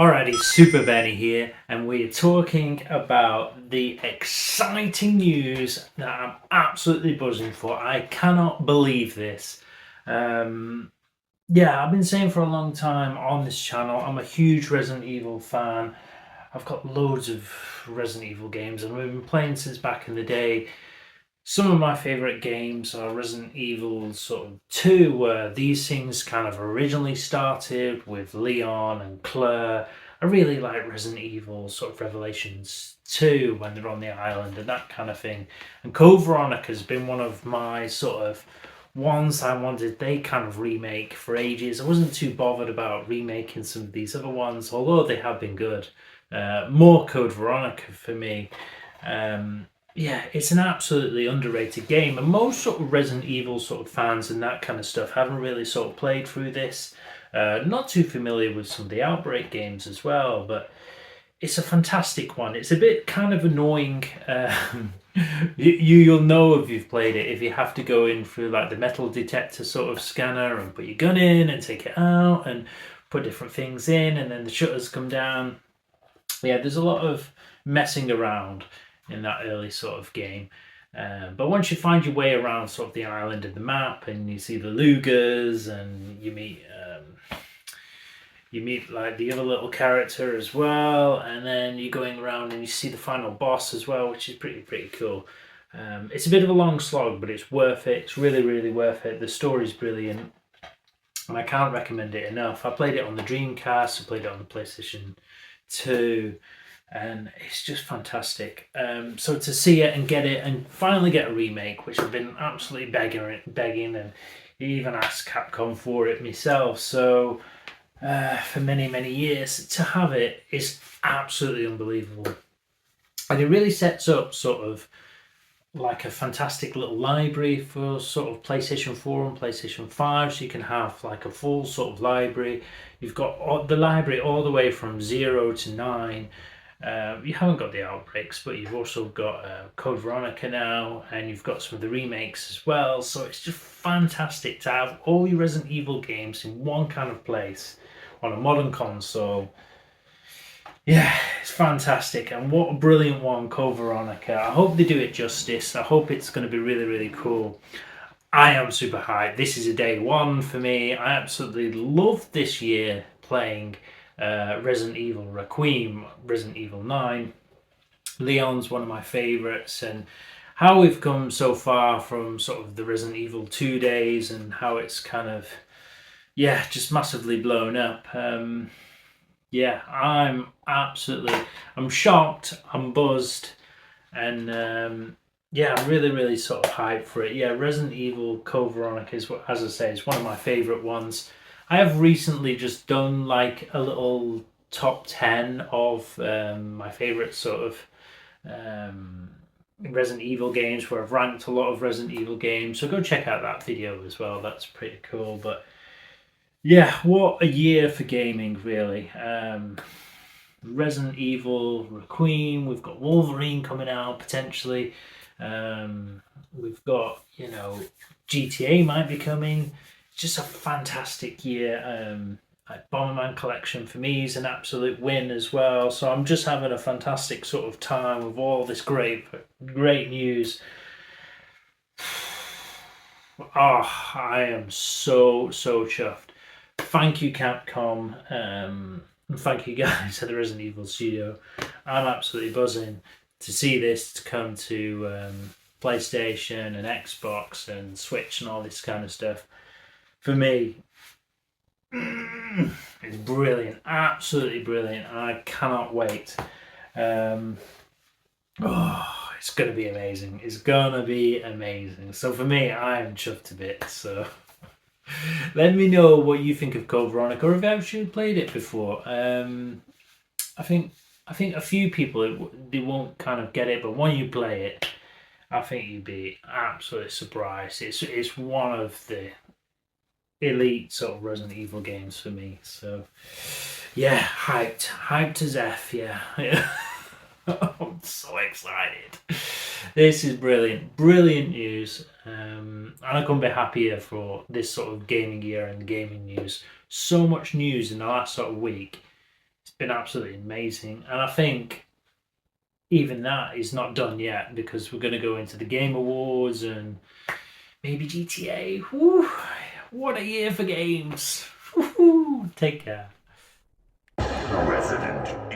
Alrighty, Super Benny here, and we're talking about the exciting news that I'm absolutely buzzing for. I cannot believe this. Um, yeah, I've been saying for a long time on this channel, I'm a huge Resident Evil fan. I've got loads of Resident Evil games, and we've been playing since back in the day. Some of my favourite games are Resident Evil sort of 2, where these things kind of originally started with Leon and Claire. I really like Resident Evil sort of Revelations 2 when they're on the island and that kind of thing. And Code Veronica's been one of my sort of ones I wanted they kind of remake for ages. I wasn't too bothered about remaking some of these other ones, although they have been good. More Code Veronica for me. Um, yeah, it's an absolutely underrated game, and most sort of Resident Evil sort of fans and that kind of stuff haven't really sort of played through this. Not too familiar with some of the Outbreak games as well, but it's a fantastic one. It's a bit kind of annoying. You'll know if you've played it if you have to go in through like the metal detector sort of scanner and put your gun in and take it out and put different things in, and then the shutters come down. Yeah, there's a lot of messing around in that early sort of game. But once you find your way around sort of the island and the map, and you see the Lugers, and you meet like the other little character as well, and then you're going around and you see the final boss as well, which is pretty cool. It's a bit of a long slog, but it's worth it. It's really worth it. The story's brilliant, and I can't recommend it enough. I played it on the Dreamcast. I played it on the PlayStation 2. And it's just fantastic. So to see it and get it and finally get a remake, which I've been absolutely begging, and even asked Capcom for it myself. So for many years, to have it is absolutely unbelievable, and it really sets up sort of like a fantastic little library for sort of PlayStation 4 and PlayStation 5, so you can have like a full sort of library. You've got the library all the way from 0 to 9. You haven't got the Outbreaks, but you've also got Code Veronica now, and you've got some of the remakes as well. So it's just fantastic to have all your Resident Evil games in one kind of place on a modern console. Yeah, it's fantastic, and what a brilliant one, Code Veronica. I hope they do it justice. I hope it's going to be really cool. I am super hyped. This is a day one for me. I absolutely love this year playing Resident Evil Requiem, Resident Evil 9. Leon's one of my favourites, and how we've come so far from sort of the Resident Evil 2 days and how it's kind of, yeah, just massively blown up. Yeah, I'm shocked, I'm buzzed, and yeah, I'm really sort of hyped for it. Yeah, Resident Evil Code Veronica is, as I say, is one of my favourite ones. I have recently just done like a little top 10 of my favourite sort of Resident Evil games, where I've ranked a lot of Resident Evil games. So go check out that video as well. That's pretty cool. But yeah, what a year for gaming, really. Resident Evil Requiem, we've got Wolverine coming out potentially. We've got, GTA might be coming. Just a fantastic year. Bomberman Collection for me is an absolute win as well. So I'm just having a fantastic sort of time with all this great news. Oh, I am so chuffed. Thank you, Capcom. And thank you guys at the Resident Evil studio. I'm absolutely buzzing to see this to come to PlayStation and Xbox and Switch and all this kind of stuff. For me, it's brilliant, absolutely brilliant, and I cannot wait. It's going to be amazing. It's going to be amazing. So for me, I am chuffed to bits. So let me know what you think of Code Veronica, or if you've actually played it before. I think a few people, they won't kind of get it, but when you play it, I think you'd be absolutely surprised. It's one of the elite sort of Resident Evil games for me. So yeah, hyped as F. Yeah. I'm so excited. This is brilliant news. And I couldn't be happier for this sort of gaming year and gaming news. So much news in the last sort of week. It's been absolutely amazing. And I think even that is not done yet because we're going to go into the Game Awards and maybe GTA. Whew, what a year for games. Woo-hoo. Take care. Resident